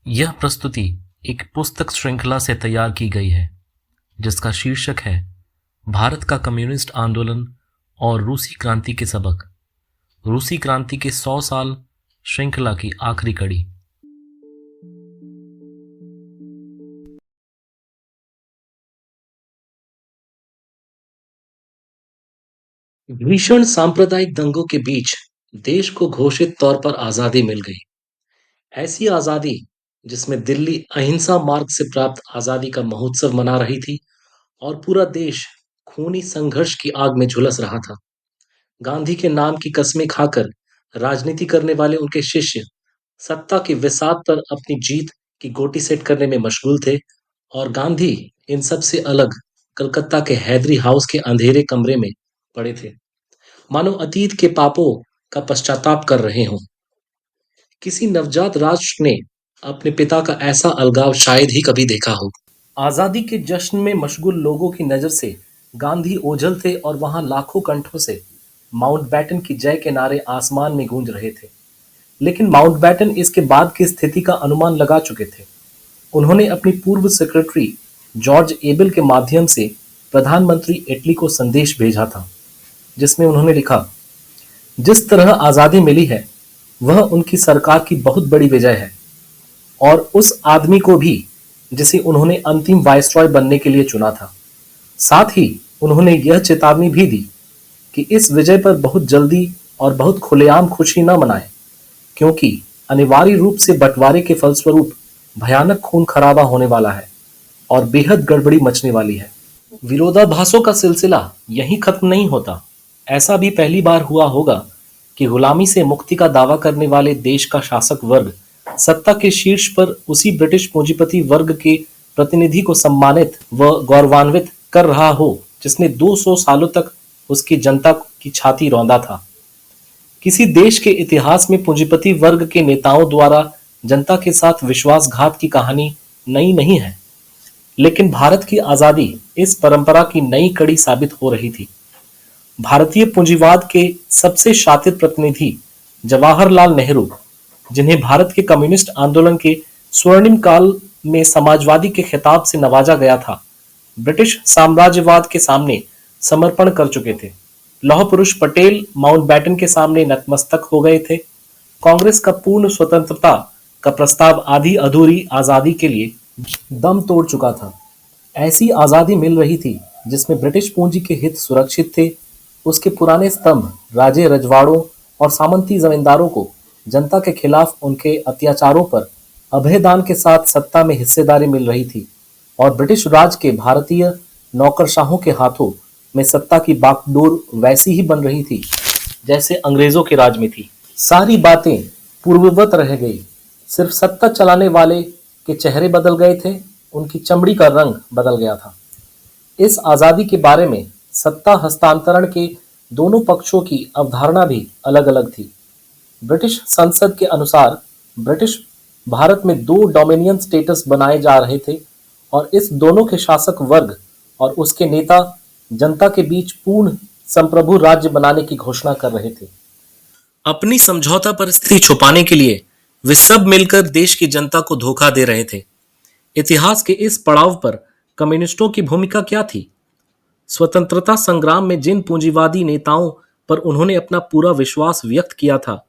यह प्रस्तुति एक पुस्तक श्रृंखला से तैयार की गई है जिसका शीर्षक है भारत का कम्युनिस्ट आंदोलन और रूसी क्रांति के सबक। रूसी क्रांति के 100 साल श्रृंखला की आखिरी कड़ी। भीषण सांप्रदायिक दंगों के बीच देश को घोषित तौर पर आजादी मिल गई। ऐसी आजादी जिसमें दिल्ली अहिंसा मार्ग से प्राप्त आजादी का महोत्सव मना रही थी और पूरा देश खूनी संघर्ष की आग में झुलस रहा था। गांधी के नाम की कस्में खाकर राजनीति करने वाले उनके शिष्य सत्ता की विसात पर अपनी जीत की गोटी सेट करने में मशगूल थे और गांधी इन सब से अलग कलकत्ता के हैदरी हाउस के अंधेरे कमरे में पड़े थे, मानो अतीत के पापों का पश्चाताप कर रहे हों। किसी नवजात राष्ट्र ने अपने पिता का ऐसा अलगाव शायद ही कभी देखा हो। आजादी के जश्न में मशगूल लोगों की नजर से गांधी ओझल थे और वहां लाखों कंठों से माउंटबेटन की जय के नारे आसमान में गूंज रहे थे। लेकिन माउंटबेटन इसके बाद की स्थिति का अनुमान लगा चुके थे। उन्होंने अपनी पूर्व सेक्रेटरी जॉर्ज एबल के माध्यम से प्रधानमंत्री इटली को संदेश भेजा था, जिसमें उन्होंने लिखा, जिस तरह आजादी मिली है वह उनकी सरकार की बहुत बड़ी विजय है और उस आदमी को भी जिसे उन्होंने अंतिम वायसरॉय बनने के लिए चुना था। साथ ही उन्होंने यह चेतावनी भी दी कि इस विजय पर बहुत जल्दी और बहुत खुलेआम खुशी न मनाएं, क्योंकि अनिवार्य रूप से बंटवारे के फलस्वरूप भयानक खून खराबा होने वाला है और बेहद गड़बड़ी मचने वाली है। विरोधाभासों का सिलसिला यहीं खत्म नहीं होता। ऐसा भी पहली बार हुआ होगा कि गुलामी से मुक्ति का दावा करने वाले देश का शासक वर्ग सत्ता के शीर्ष पर उसी ब्रिटिश पूंजीपति वर्ग के प्रतिनिधि को सम्मानित व गौरवान्वित कर रहा हो जिसने 200 सालों तक उसकी जनता की छाती रौंदा था। किसी देश के इतिहास में पूंजीपति वर्ग के नेताओं द्वारा जनता के साथ विश्वासघात की कहानी नई नहीं है, लेकिन भारत की आजादी इस परंपरा की नई कड़ी साबित हो रही थी। भारतीय पूंजीवाद के सबसे शातिल प्रतिनिधि जवाहरलाल नेहरू, जिन्हें भारत के कम्युनिस्ट आंदोलन के स्वर्णिम काल में समाजवादी के खिताब से नवाजा गया था, ब्रिटिश साम्राज्यवाद के सामने समर्पण कर चुके थे। लौह पुरुष पटेल माउंटबेटन के सामने नतमस्तक हो गए थे। कांग्रेस का पूर्ण स्वतंत्रता का प्रस्ताव आधी अधूरी आजादी के लिए दम तोड़ चुका था। ऐसी आजादी मिल रही थी जिसमें ब्रिटिश पूंजी के हित सुरक्षित थे। उसके पुराने स्तंभ राजे रजवाड़ों और सामंती जमींदारों को जनता के खिलाफ उनके अत्याचारों पर अभयदान के साथ सत्ता में हिस्सेदारी मिल रही थी और ब्रिटिश राज के भारतीय नौकरशाहों के हाथों में सत्ता की बागडोर वैसी ही बन रही थी जैसे अंग्रेजों के राज में थी। सारी बातें पूर्ववत रह गई, सिर्फ सत्ता चलाने वाले के चेहरे बदल गए थे, उनकी चमड़ी का रंग बदल गया था। इस आजादी के बारे में सत्ता हस्तांतरण के दोनों पक्षों की अवधारणा भी अलग अलग थी। ब्रिटिश संसद के अनुसार ब्रिटिश भारत में 2 डोमिनियन स्टेट्स बनाए जा रहे थे और इस दोनों के शासक वर्ग और उसके नेता जनता के बीच पूर्ण संप्रभु राज्य बनाने की घोषणा कर रहे थे। अपनी समझौता परिस्थिति छुपाने के लिए वे सब मिलकर देश की जनता को धोखा दे रहे थे। इतिहास के इस पड़ाव पर कम्युनिस्टों की भूमिका क्या थी? स्वतंत्रता संग्राम में जिन पूंजीवादी नेताओं पर उन्होंने अपना पूरा विश्वास व्यक्त किया था,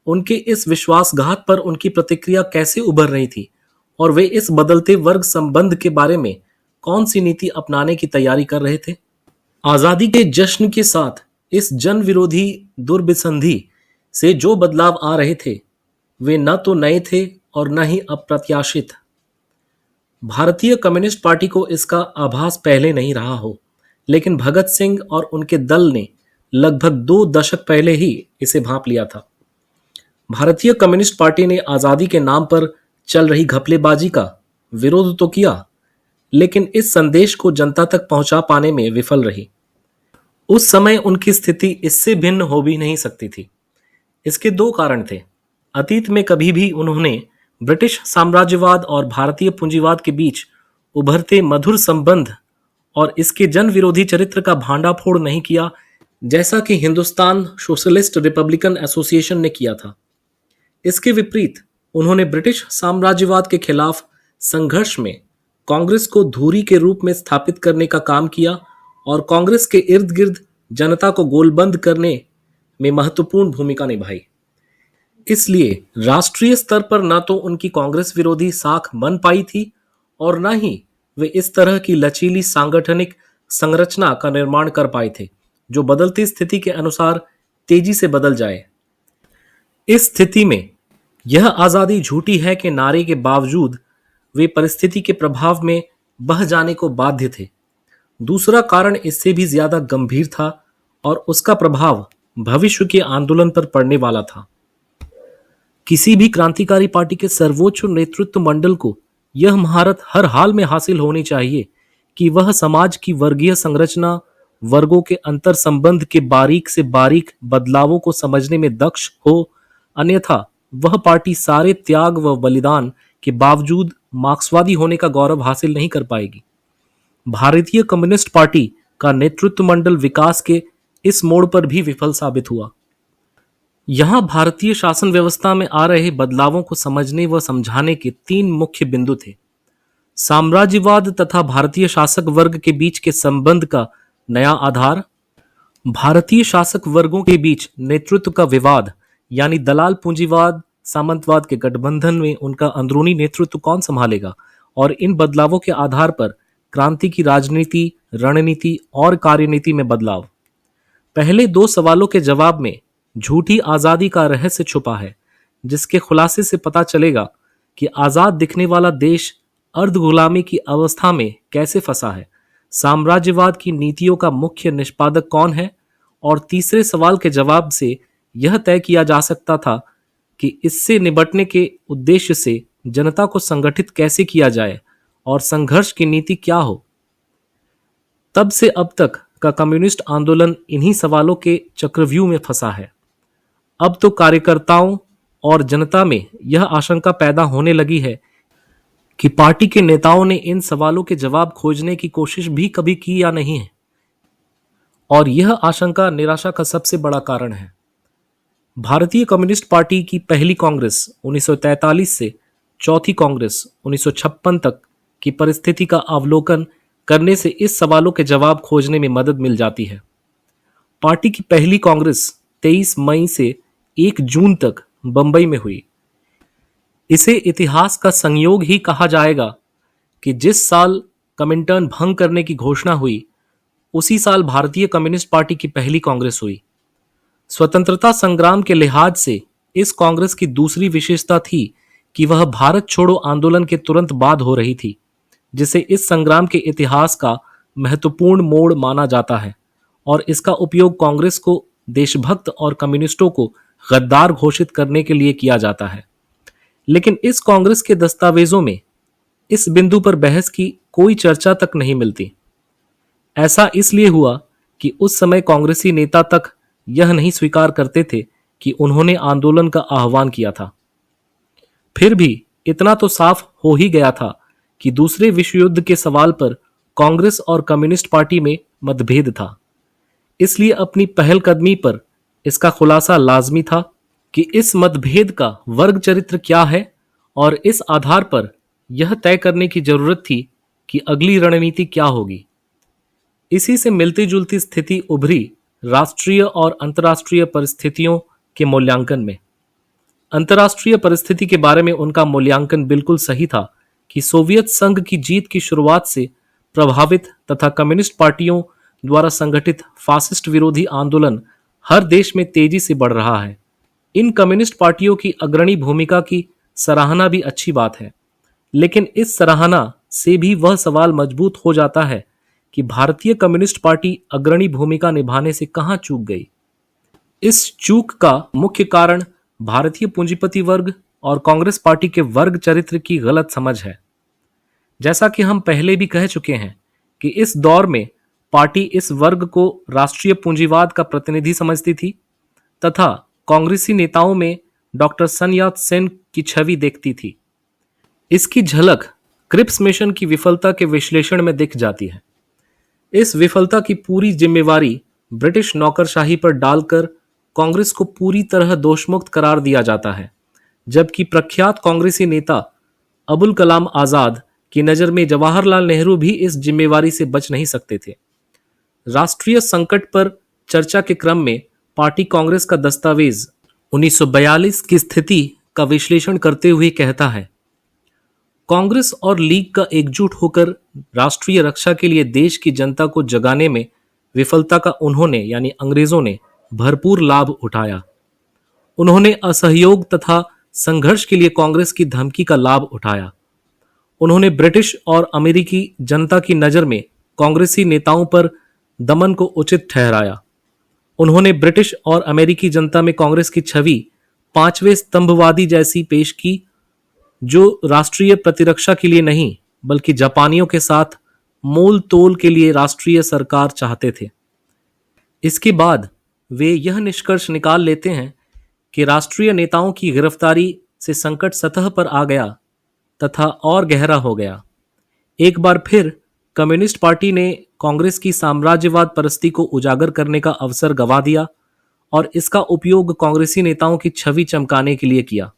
उनके इस विश्वासघात पर उनकी प्रतिक्रिया कैसे उभर रही थी और वे इस बदलते वर्ग संबंध के बारे में कौन सी नीति अपनाने की तैयारी कर रहे थे? आजादी के जश्न के साथ इस जन विरोधी दुर्विसंधि से जो बदलाव आ रहे थे वे न तो नए थे और न ही अप्रत्याशित। भारतीय कम्युनिस्ट पार्टी को इसका आभास पहले नहीं रहा हो, लेकिन भगत सिंह और उनके दल ने लगभग 2 दशक पहले ही इसे भांप लिया था। भारतीय कम्युनिस्ट पार्टी ने आजादी के नाम पर चल रही घपलेबाजी का विरोध तो किया, लेकिन इस संदेश को जनता तक पहुंचा पाने में विफल रही। उस समय उनकी स्थिति इससे भिन्न हो भी नहीं सकती थी। इसके 2 कारण थे। अतीत में कभी भी उन्होंने ब्रिटिश साम्राज्यवाद और भारतीय पूंजीवाद के बीच उभरते मधुर संबंध और इसके जन विरोधी चरित्र का भांडाफोड़ नहीं किया, जैसा कि हिंदुस्तान सोशलिस्ट रिपब्लिकन एसोसिएशन ने किया था। इसके विपरीत उन्होंने ब्रिटिश साम्राज्यवाद के खिलाफ संघर्ष में कांग्रेस को धुरी के रूप में स्थापित करने का काम किया और कांग्रेस के इर्द गिर्द जनता को गोलबंद करने में महत्वपूर्ण भूमिका निभाई। इसलिए राष्ट्रीय स्तर पर न तो उनकी कांग्रेस विरोधी साख बन पाई थी और न ही वे इस तरह की लचीली सांगठनिक संरचना का निर्माण कर पाए थे जो बदलती स्थिति के अनुसार तेजी से बदल जाए। इस स्थिति में यह आजादी झूठी है के नारे के बावजूद वे परिस्थिति के प्रभाव में बह जाने को बाध्य थे। दूसरा कारण इससे भी ज्यादा गंभीर था और उसका प्रभाव भविष्य के आंदोलन पर पड़ने वाला था। किसी भी क्रांतिकारी पार्टी के सर्वोच्च नेतृत्व मंडल को यह महारत हर हाल में हासिल होनी चाहिए कि वह समाज की वर्गीय संरचना, वर्गों के अंतर संबंध के बारीक से बारीक बदलावों को समझने में दक्ष हो, अन्यथा वह पार्टी सारे त्याग व बलिदान के बावजूद मार्क्सवादी होने का गौरव हासिल नहीं कर पाएगी। भारतीय कम्युनिस्ट पार्टी का नेतृत्व मंडल विकास के इस मोड़ पर भी विफल साबित हुआ। यहां भारतीय शासन व्यवस्था में आ रहे बदलावों को समझने व समझाने के तीन मुख्य बिंदु थे। साम्राज्यवाद तथा भारतीय शासक वर्ग के बीच के संबंध का नया आधार, भारतीय शासक वर्गों के बीच नेतृत्व का विवाद यानी दलाल पूंजीवाद सामंतवाद के गठबंधन में उनका अंदरूनी नेतृत्व कौन संभालेगा, और इन बदलावों के आधार पर क्रांति की राजनीति, रणनीति और कार्यनीति में बदलाव। पहले दो सवालों के जवाब में झूठी आजादी का रहस्य छुपा है, जिसके खुलासे से पता चलेगा कि आजाद दिखने वाला देश अर्ध गुलामी की अवस्था में कैसे फंसा है, साम्राज्यवाद की नीतियों का मुख्य निष्पादक कौन है, और तीसरे सवाल के जवाब से यह तय किया जा सकता था कि इससे निपटने के उद्देश्य से जनता को संगठित कैसे किया जाए और संघर्ष की नीति क्या हो। तब से अब तक का कम्युनिस्ट आंदोलन इन्हीं सवालों के चक्रव्यूह में फंसा है। अब तो कार्यकर्ताओं और जनता में यह आशंका पैदा होने लगी है कि पार्टी के नेताओं ने इन सवालों के जवाब खोजने की कोशिश भी कभी की या नहीं है, और यह आशंका निराशा का सबसे बड़ा कारण है। भारतीय कम्युनिस्ट पार्टी की पहली कांग्रेस 1943 से चौथी कांग्रेस 1956 तक की परिस्थिति का अवलोकन करने से इस सवालों के जवाब खोजने में मदद मिल जाती है। पार्टी की पहली कांग्रेस 23 मई से 1 जून तक बंबई में हुई। इसे इतिहास का संयोग ही कहा जाएगा कि जिस साल कमिंटर्न भंग करने की घोषणा हुई, उसी साल भारतीय कम्युनिस्ट पार्टी की पहली कांग्रेस हुई। स्वतंत्रता संग्राम के लिहाज से इस कांग्रेस की दूसरी विशेषता थी कि वह भारत छोड़ो आंदोलन के तुरंत बाद हो रही थी, जिसे इस संग्राम के इतिहास का महत्वपूर्ण मोड़ माना जाता है, और इसका उपयोग कांग्रेस को देशभक्त और कम्युनिस्टों को गद्दार घोषित करने के लिए किया जाता है। लेकिन इस कांग्रेस के दस्तावेजों में इस बिंदु पर बहस की कोई चर्चा तक नहीं मिलती। ऐसा इसलिए हुआ कि उस समय कांग्रेसी नेता तक यह नहीं स्वीकार करते थे कि उन्होंने आंदोलन का आह्वान किया था। फिर भी इतना तो साफ हो ही गया था कि दूसरे विश्व युद्ध के सवाल पर कांग्रेस और कम्युनिस्ट पार्टी में मतभेद था। इसलिए अपनी पहलकदमी पर इसका खुलासा लाजमी था कि इस मतभेद का वर्ग चरित्र क्या है, और इस आधार पर यह तय करने की जरूरत थी कि अगली रणनीति क्या होगी। इसी से मिलती जुलती स्थिति उभरी राष्ट्रीय और अंतर्राष्ट्रीय परिस्थितियों के मूल्यांकन में। अंतर्राष्ट्रीय परिस्थिति के बारे में उनका मूल्यांकन बिल्कुल सही था कि सोवियत संघ की जीत की शुरुआत से प्रभावित तथा कम्युनिस्ट पार्टियों द्वारा संगठित फासिस्ट विरोधी आंदोलन हर देश में तेजी से बढ़ रहा है। इन कम्युनिस्ट पार्टियों की अग्रणी भूमिका की सराहना भी अच्छी बात है, लेकिन इस सराहना से भी वह सवाल मजबूत हो जाता है कि भारतीय कम्युनिस्ट पार्टी अग्रणी भूमिका निभाने से कहां चूक गई। इस चूक का मुख्य कारण भारतीय पूंजीपति वर्ग और कांग्रेस पार्टी के वर्ग चरित्र की गलत समझ है। जैसा कि हम पहले भी कह चुके हैं कि इस दौर में पार्टी इस वर्ग को राष्ट्रीय पूंजीवाद का प्रतिनिधि समझती थी तथा कांग्रेसी नेताओं में डॉक्टर सन यात सेन की छवि देखती थी। इसकी झलक क्रिप्स मिशन की विफलता के विश्लेषण में दिख जाती है। इस विफलता की पूरी जिम्मेवारी ब्रिटिश नौकरशाही पर डालकर कांग्रेस को पूरी तरह दोषमुक्त करार दिया जाता है, जबकि प्रख्यात कांग्रेसी नेता अबुल कलाम आजाद की नज़र में जवाहरलाल नेहरू भी इस जिम्मेवारी से बच नहीं सकते थे। राष्ट्रीय संकट पर चर्चा के क्रम में पार्टी कांग्रेस का दस्तावेज 1942 की स्थिति का विश्लेषण करते हुए कहता है, कांग्रेस और लीग का एकजुट होकर राष्ट्रीय रक्षा के लिए देश की जनता को जगाने में विफलता का उन्होंने यानी अंग्रेजों ने भरपूर लाभ उठाया। उन्होंने असहयोग तथा संघर्ष के लिए कांग्रेस की धमकी का लाभ उठाया। उन्होंने ब्रिटिश और अमेरिकी जनता की नज़र में कांग्रेसी नेताओं पर दमन को उचित ठहराया। उन्होंने ब्रिटिश और अमेरिकी जनता में कांग्रेस की छवि पांचवें स्तंभवादी जैसी पेश की, जो राष्ट्रीय प्रतिरक्षा के लिए नहीं बल्कि जापानियों के साथ मोल तोल के लिए राष्ट्रीय सरकार चाहते थे। इसके बाद वे यह निष्कर्ष निकाल लेते हैं कि राष्ट्रीय नेताओं की गिरफ्तारी से संकट सतह पर आ गया तथा और गहरा हो गया। एक बार फिर कम्युनिस्ट पार्टी ने कांग्रेस की साम्राज्यवाद परस्ती को उजागर करने का अवसर गंवा दिया और इसका उपयोग कांग्रेसी नेताओं की छवि चमकाने के लिए किया।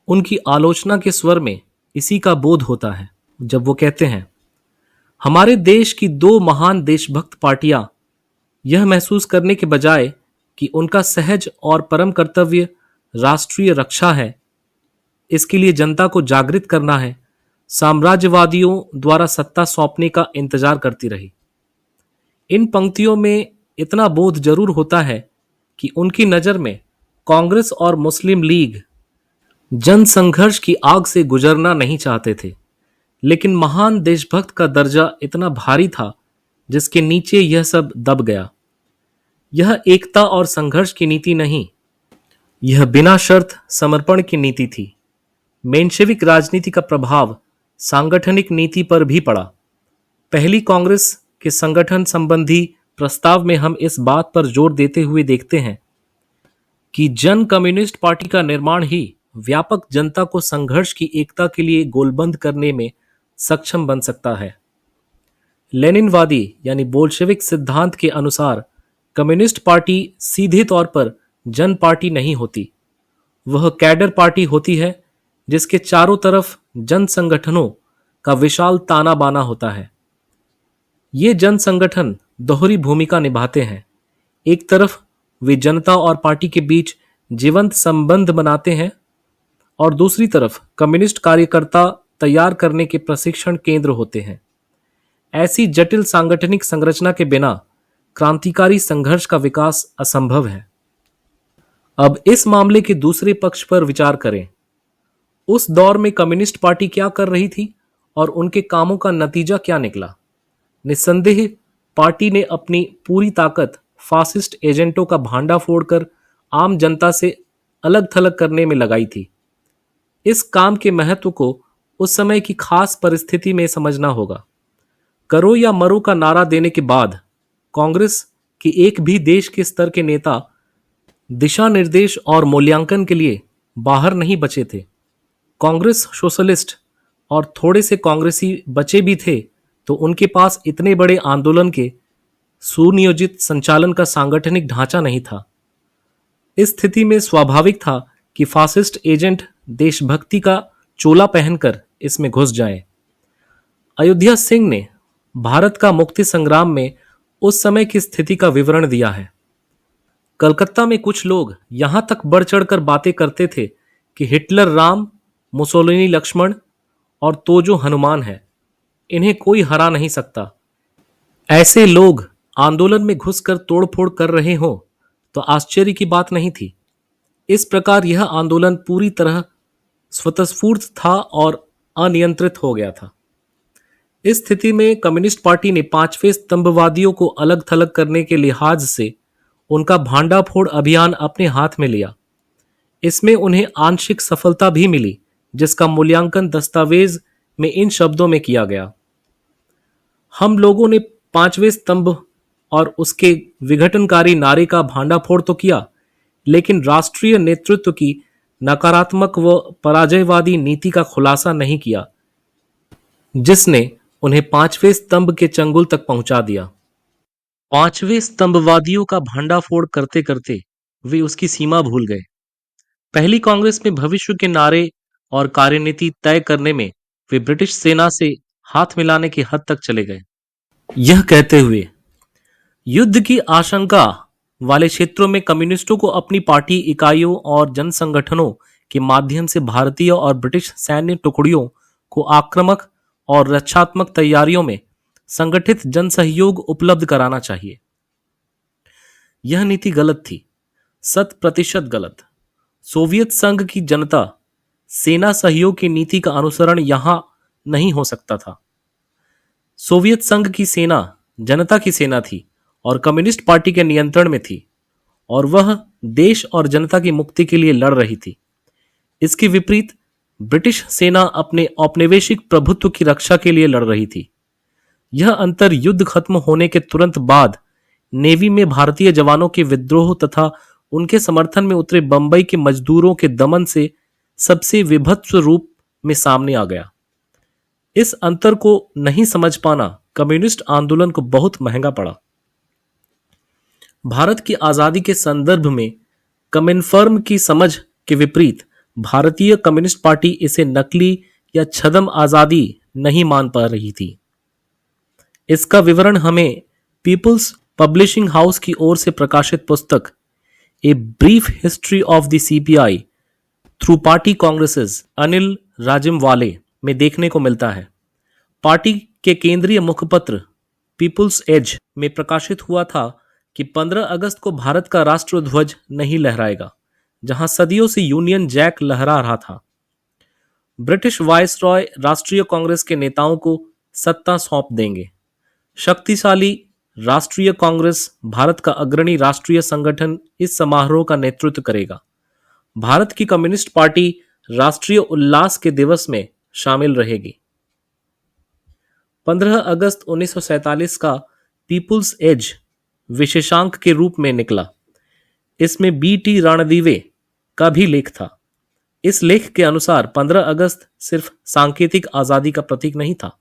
उनकी आलोचना के स्वर में इसी का बोध होता है जब वो कहते हैं, हमारे देश की दो महान देशभक्त पार्टियां यह महसूस करने के बजाय कि उनका सहज और परम कर्तव्य राष्ट्रीय रक्षा है, इसके लिए जनता को जागृत करना है, साम्राज्यवादियों द्वारा सत्ता सौंपने का इंतजार करती रही। इन पंक्तियों में इतना बोध जरूर होता है कि उनकी नज़र में कांग्रेस और मुस्लिम लीग जन संघर्ष की आग से गुजरना नहीं चाहते थे, लेकिन महान देशभक्त का दर्जा इतना भारी था जिसके नीचे यह सब दब गया। यह एकता और संघर्ष की नीति नहीं, यह बिना शर्त समर्पण की नीति थी। मेंशेविक राजनीति का प्रभाव सांगठनिक नीति पर भी पड़ा। पहली कांग्रेस के संगठन संबंधी प्रस्ताव में हम इस बात पर जोर देते हुए देखते हैं कि जन कम्युनिस्ट पार्टी का निर्माण ही व्यापक जनता को संघर्ष की एकता के लिए गोलबंद करने में सक्षम बन सकता है। लेनिनवादी यानी बोल्शेविक सिद्धांत के अनुसार कम्युनिस्ट पार्टी सीधे तौर पर जन पार्टी नहीं होती, वह कैडर पार्टी होती है जिसके चारों तरफ जन संगठनों का विशाल ताना बाना होता है। ये जन संगठन दोहरी भूमिका निभाते हैं। एक तरफ वे जनता और पार्टी के बीच जीवंत संबंध बनाते हैं और दूसरी तरफ कम्युनिस्ट कार्यकर्ता तैयार करने के प्रशिक्षण केंद्र होते हैं। ऐसी जटिल सांगठनिक संरचना के बिना क्रांतिकारी संघर्ष का विकास असंभव है। अब इस मामले के दूसरे पक्ष पर विचार करें। उस दौर में कम्युनिस्ट पार्टी क्या कर रही थी और उनके कामों का नतीजा क्या निकला? निस्संदेह पार्टी ने अपनी पूरी ताकत फासिस्ट एजेंटों का भांडा फोड़कर आम जनता से अलग थलग करने में लगाई थी। इस काम के महत्व को उस समय की खास परिस्थिति में समझना होगा। करो या मरो का नारा देने के बाद कांग्रेस के एक भी देश के स्तर के नेता दिशा निर्देश और मूल्यांकन के लिए बाहर नहीं बचे थे। कांग्रेस सोशलिस्ट और थोड़े से कांग्रेसी बचे भी थे तो उनके पास इतने बड़े आंदोलन के सुनियोजित संचालन का सांगठनिक ढांचा नहीं था। इस स्थिति में स्वाभाविक था कि फासिस्ट एजेंट देशभक्ति का चोला पहनकर इसमें घुस जाएं। अयोध्या सिंह ने भारत का मुक्ति संग्राम में उस समय की स्थिति का विवरण दिया है। कलकत्ता में कुछ लोग यहां तक बढ़ चढ़कर बातें करते थे कि हिटलर राम, मुसोलिनी लक्ष्मण और तोजो हनुमान है, इन्हें कोई हरा नहीं सकता। ऐसे लोग आंदोलन में घुसकर तोड़फोड़ कर रहे हों तो आश्चर्य की बात नहीं थी। इस प्रकार यह आंदोलन पूरी तरह स्वतःस्फूर्त था और अनियंत्रित हो गया था। इस स्थिति में कम्युनिस्ट पार्टी ने पांचवें स्तंभवादियों को अलग थलग करने के लिहाज से उनका भांडाफोड़ अभियान अपने हाथ में लिया। इसमें उन्हें आंशिक सफलता भी मिली, जिसका मूल्यांकन दस्तावेज में इन शब्दों में किया गया। हम लोगों ने पांचवें स्तंभ और उसके विघटनकारी नारे का भांडाफोड़ तो किया, लेकिन राष्ट्रीय नेतृत्व की नकारात्मक व पराजयवादी नीति का खुलासा नहीं किया, जिसने उन्हें पांचवें स्तंभ के चंगुल तक पहुंचा दिया। पांचवें स्तंभवादियों का भांडाफोड़ करते करते वे उसकी सीमा भूल गए। पहली कांग्रेस में भविष्य के नारे और कार्यनीति तय करने में वे ब्रिटिश सेना से हाथ मिलाने की हद तक चले गए। यह कहते हुए युद्ध की आशंका वाले क्षेत्रों में कम्युनिस्टों को अपनी पार्टी इकाइयों और जन संगठनों के माध्यम से भारतीय और ब्रिटिश सैन्य टुकड़ियों को आक्रामक और रक्षात्मक तैयारियों में संगठित जन सहयोग उपलब्ध कराना चाहिए। यह नीति गलत थी, 100% गलत। सोवियत संघ की जनता सेना सहयोग की नीति का अनुसरण यहां नहीं हो सकता था। सोवियत संघ की सेना जनता की सेना थी और कम्युनिस्ट पार्टी के नियंत्रण में थी और वह देश और जनता की मुक्ति के लिए लड़ रही थी। इसके विपरीत ब्रिटिश सेना अपने औपनिवेशिक प्रभुत्व की रक्षा के लिए लड़ रही थी। यह अंतर युद्ध खत्म होने के तुरंत बाद नेवी में भारतीय जवानों के विद्रोह तथा उनके समर्थन में उतरे बंबई के मजदूरों के दमन से सबसे विभत्स रूप में सामने आ गया। इस अंतर को नहीं समझ पाना कम्युनिस्ट आंदोलन को बहुत महंगा पड़ा। भारत की आजादी के संदर्भ में कमिन्फर्म की समझ के विपरीत भारतीय कम्युनिस्ट पार्टी इसे नकली या छद्म आजादी नहीं मान पा रही थी। इसका विवरण हमें पीपुल्स पब्लिशिंग हाउस की ओर से प्रकाशित पुस्तक a brief history of the CPI through party congresses Anil Rajimwale में देखने को मिलता है। पार्टी के केंद्रीय मुखपत्र पीपुल्स एज में प्रकाशित हुआ था कि 15 अगस्त को भारत का राष्ट्रध्वज नहीं लहराएगा, जहां सदियों से यूनियन जैक लहरा रहा था। ब्रिटिश वायसरॉय राष्ट्रीय कांग्रेस के नेताओं को सत्ता सौंप देंगे। शक्तिशाली राष्ट्रीय कांग्रेस भारत का अग्रणी राष्ट्रीय संगठन इस समारोह का नेतृत्व करेगा। भारत की कम्युनिस्ट पार्टी राष्ट्रीय उल्लास के दिवस में शामिल रहेगी। 15 अगस्त 1947 का पीपुल्स एज विशेषांक के रूप में निकला। इसमें बी.टी. रणदीवे का भी लेख था। इस लेख के अनुसार 15 अगस्त सिर्फ सांकेतिक आजादी का प्रतीक नहीं था,